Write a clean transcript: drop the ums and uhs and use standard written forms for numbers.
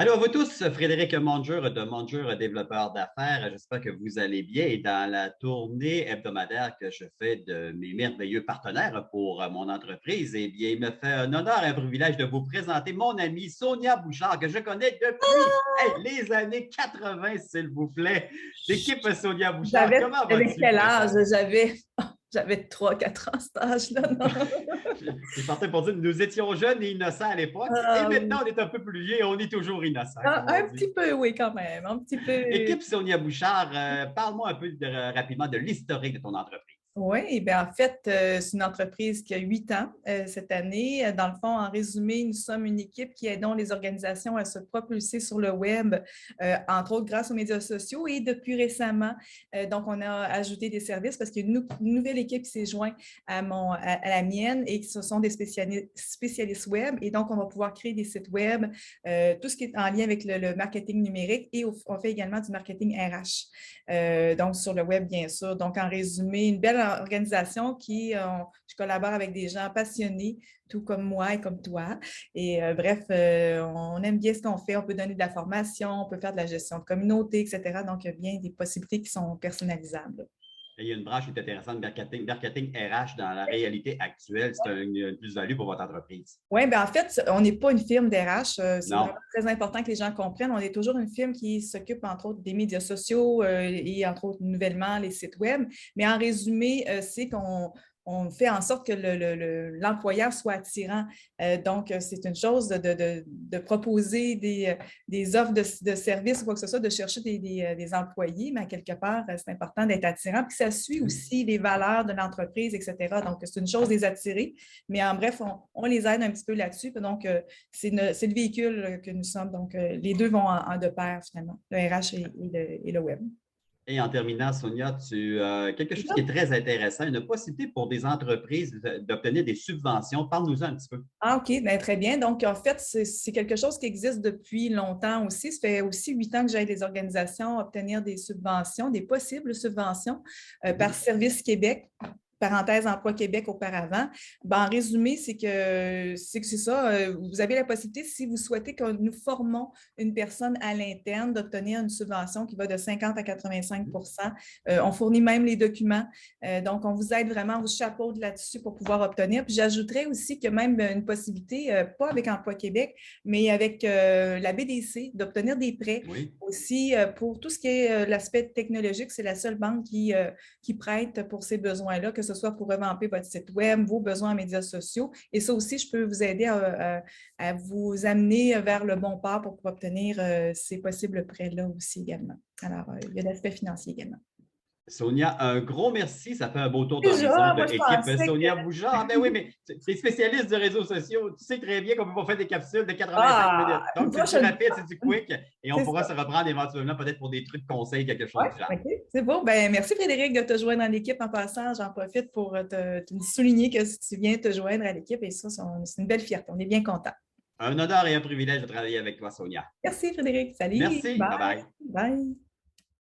Allô à vous tous, Frédéric Monjur de Monjur Développeur d'affaires. J'espère que vous allez bien. Et dans la tournée hebdomadaire que je fais de mes merveilleux partenaires pour mon entreprise, eh bien, il me fait un honneur et un privilège de vous présenter mon amie Sonia Bouchard, que je connais depuis les années 80, s'il vous plaît. L'équipe Sonia Bouchard, comment J'avais vas-tu, quel très âge? chère? J'avais 3-4 ans, cet âge-là, non? Je partais pour dire que nous étions jeunes et innocents à l'époque, et Ah, maintenant on est un peu plus vieux et on est toujours innocent, comme on un dit. petit peu, oui, quand même. Un petit peu. Équipe Sonia Bouchard, parle-moi un peu rapidement de l'historique de ton entreprise. Oui, bien en fait, c'est une entreprise qui a 8 ans cette année. Dans le fond, en résumé, nous sommes une équipe qui aidons les organisations à se propulser sur le web, entre autres grâce aux médias sociaux et depuis récemment, donc on a ajouté des services parce qu'il y a une nouvelle équipe qui s'est jointe à la mienne et ce sont des spécialistes web et donc on va pouvoir créer des sites web, tout ce qui est en lien avec le marketing numérique et on fait également du marketing RH, donc sur le web bien sûr. Donc en résumé, une belle organisation je collabore avec des gens passionnés, tout comme moi et comme toi. Et bref, on aime bien ce qu'on fait. On peut donner de la formation, on peut faire de la gestion de communauté, etc. Donc, il y a bien des possibilités qui sont personnalisables. Il y a une branche qui est intéressante, marketing RH dans la réalité actuelle. C'est une plus-value pour votre entreprise. Oui, bien en fait, on n'est pas une firme d'RH. C'est vraiment Non. très important que les gens comprennent. On est toujours une firme qui s'occupe, entre autres, des médias sociaux et, entre autres, nouvellement, les sites web. Mais en résumé, c'est qu'on fait en sorte que l'employeur soit attirant. Donc, c'est une chose de proposer des offres de services ou quoi que ce soit, de chercher des employés, mais à quelque part, c'est important d'être attirant. Puis ça suit aussi les valeurs de l'entreprise, etc. Donc, c'est une chose de les attirer. Mais en bref, on les aide un petit peu là-dessus. Donc, c'est le véhicule que nous sommes. Donc, les deux vont en de pair, finalement, le RH et le web. Et en terminant, Sonia, quelque chose qui est très intéressant, une possibilité pour des entreprises d'obtenir des subventions. Parle-nous-en un petit peu. Ah, OK, bien, très bien. Donc, en fait, c'est quelque chose qui existe depuis longtemps aussi. Ça fait aussi 8 ans que j'aide les organisations à obtenir des subventions, des possibles subventions par Service Québec. Parenthèse Emploi Québec auparavant. Ben, en résumé, c'est ça. Vous avez la possibilité, si vous souhaitez que nous formons une personne à l'interne, d'obtenir une subvention qui va de 50 à 85 On fournit même les documents. Donc, on vous aide vraiment, on vous chapeaute là-dessus pour pouvoir obtenir. Puis j'ajouterais aussi que même une possibilité, pas avec Emploi Québec, mais avec la BDC, d'obtenir des prêts Oui. aussi pour tout ce qui est l'aspect technologique. C'est la seule banque qui prête pour ces besoins-là, que ce soit pour revamper votre site web, vos besoins en médias sociaux. Et ça aussi, je peux vous aider à vous amener vers le bon pas pour obtenir ces possibles prêts-là aussi également. Alors, il y a l'aspect financier également. Sonia, un gros merci. Ça fait un beau tour d'horizon Déjà, de moi, je l'équipe pensais que... Sonia Bouchard. Ah, ben oui, mais tu es spécialiste des réseaux sociaux. Tu sais très bien qu'on ne peut pas faire des capsules de 85 Ah, minutes. une Donc, c'est du prochaine rapide, fois. c'est du quick et on C'est pourra ça. se reprendre éventuellement peut-être pour des trucs conseils, quelque Oui, chose du genre. OK, c'est bon. Ben, merci Frédéric de te joindre à l'équipe. En passant, j'en profite pour te souligner que si tu viens te joindre à l'équipe, et ça, c'est une belle fierté. On est bien contents. Un honneur et un privilège de travailler avec toi, Sonia. Merci Frédéric. Salut. Merci. Bye Bye. bye. Bye.